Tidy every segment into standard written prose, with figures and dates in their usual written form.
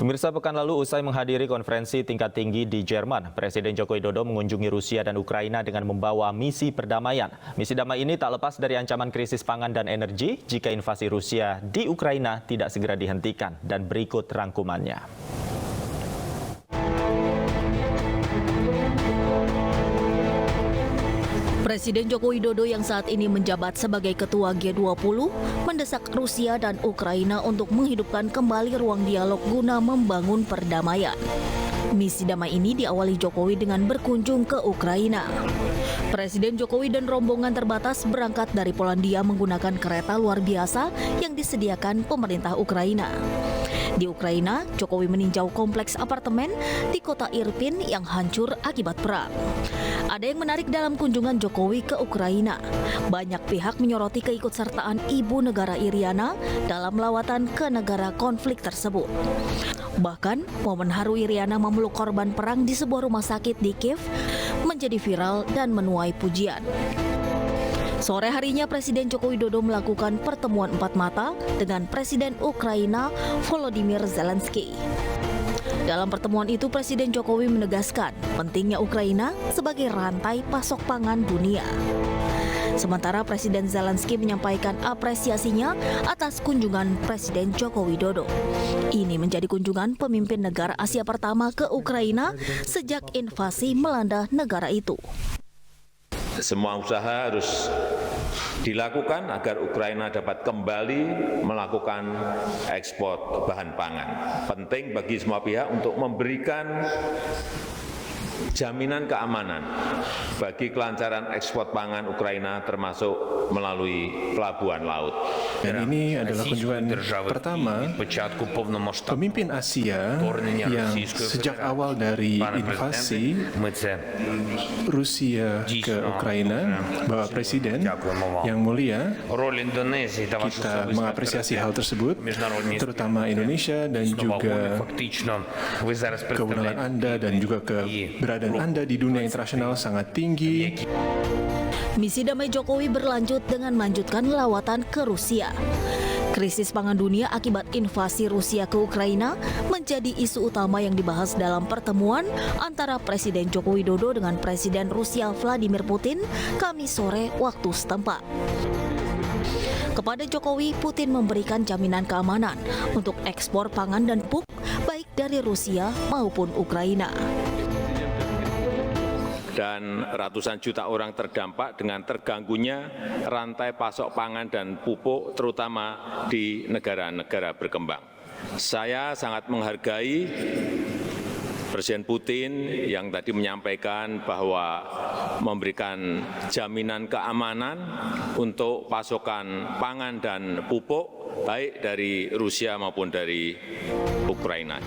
Pemirsa, pekan lalu usai menghadiri konferensi tingkat tinggi di Jerman, Presiden Joko Widodo mengunjungi Rusia dan Ukraina dengan membawa misi perdamaian. Misi damai ini tak lepas dari ancaman krisis pangan dan energi jika invasi Rusia di Ukraina tidak segera dihentikan, dan berikut rangkumannya. Presiden Joko Widodo yang saat ini menjabat sebagai Ketua G20 mendesak Rusia dan Ukraina untuk menghidupkan kembali ruang dialog guna membangun perdamaian. Misi damai ini diawali Jokowi dengan berkunjung ke Ukraina. Presiden Jokowi dan rombongan terbatas berangkat dari Polandia menggunakan kereta luar biasa yang disediakan pemerintah Ukraina. Di Ukraina, Jokowi meninjau kompleks apartemen di kota Irpin yang hancur akibat perang. Ada yang menarik dalam kunjungan Jokowi ke Ukraina. Banyak pihak menyoroti keikutsertaan ibu negara Iriana dalam lawatan ke negara konflik tersebut. Bahkan, momen haru Iriana memeluk korban perang di sebuah rumah sakit di Kiev menjadi viral dan menuai pujian. Sore harinya Presiden Joko Widodo melakukan pertemuan empat mata dengan Presiden Ukraina Volodymyr Zelensky. Dalam pertemuan itu Presiden Jokowi menegaskan pentingnya Ukraina sebagai rantai pasok pangan dunia. Sementara Presiden Zelensky menyampaikan apresiasinya atas kunjungan Presiden Joko Widodo. Ini menjadi kunjungan pemimpin negara Asia pertama ke Ukraina sejak invasi melanda negara itu. Semua usaha harus dilakukan agar Ukraina dapat kembali melakukan ekspor bahan pangan. Penting bagi semua pihak untuk memberikan jaminan keamanan bagi kelancaran ekspor pangan Ukraina termasuk melalui pelabuhan laut. Dan ini adalah kunjungan pertama pemimpin Asia yang sejak awal dari invasi Rusia ke Ukraina, Bapak Presiden yang mulia, kita mengapresiasi hal tersebut, terutama Indonesia dan juga kewenangan Anda dan juga keberadaan Anda di dunia internasional sangat tinggi. Misi damai Jokowi berlanjut dengan melanjutkan lawatan ke Rusia. Krisis pangan dunia akibat invasi Rusia ke Ukraina menjadi isu utama yang dibahas dalam pertemuan antara Presiden Joko Widodo dengan Presiden Rusia Vladimir Putin Kamis sore waktu setempat. Kepada Jokowi, Putin memberikan jaminan keamanan untuk ekspor pangan dan pupuk baik dari Rusia maupun Ukraina. Dan ratusan juta orang terdampak dengan terganggunya rantai pasok pangan dan pupuk terutama di negara-negara berkembang. Saya sangat menghargai Presiden Putin yang tadi menyampaikan bahwa memberikan jaminan keamanan untuk pasokan pangan dan pupuk baik dari Rusia maupun dari Ukraina.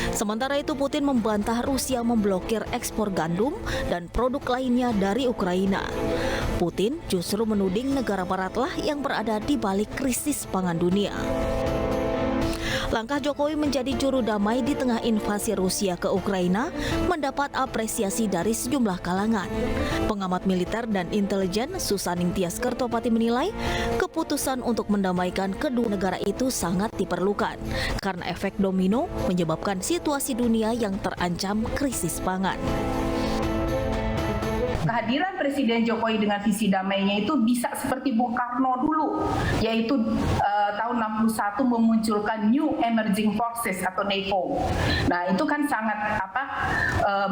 Sementara itu Putin membantah Rusia memblokir ekspor gandum dan produk lainnya dari Ukraina. Putin justru menuding negara baratlah yang berada di balik krisis pangan dunia. Langkah Jokowi menjadi juru damai di tengah invasi Rusia ke Ukraina mendapat apresiasi dari sejumlah kalangan. Pengamat militer dan intelijen Susaning Tias Kertopati menilai keputusan untuk mendamaikan kedua negara itu sangat diperlukan karena efek domino menyebabkan situasi dunia yang terancam krisis pangan. Kehadiran Presiden Jokowi dengan visi damainya itu bisa seperti Bung Karno dulu, yaitu tahun 61 memunculkan New Emerging Forces atau NEFO. Nah itu kan sangat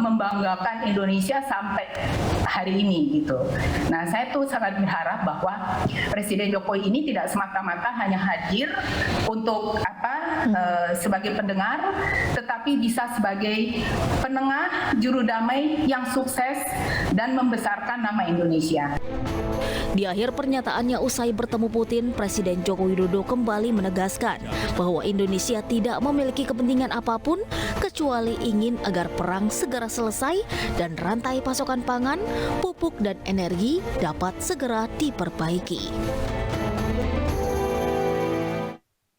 membanggakan Indonesia sampai hari ini gitu. Nah saya tuh sangat berharap bahwa Presiden Jokowi ini tidak semata-mata hanya hadir untuk sebagai pendengar, tetapi bisa sebagai penengah juru damai yang sukses dan membesarkan nama Indonesia. Di akhir pernyataannya usai bertemu Putin, Presiden Joko Widodo kembali menegaskan bahwa Indonesia tidak memiliki kepentingan apapun kecuali ingin agar perang segera selesai dan rantai pasokan pangan, pupuk dan energi dapat segera diperbaiki.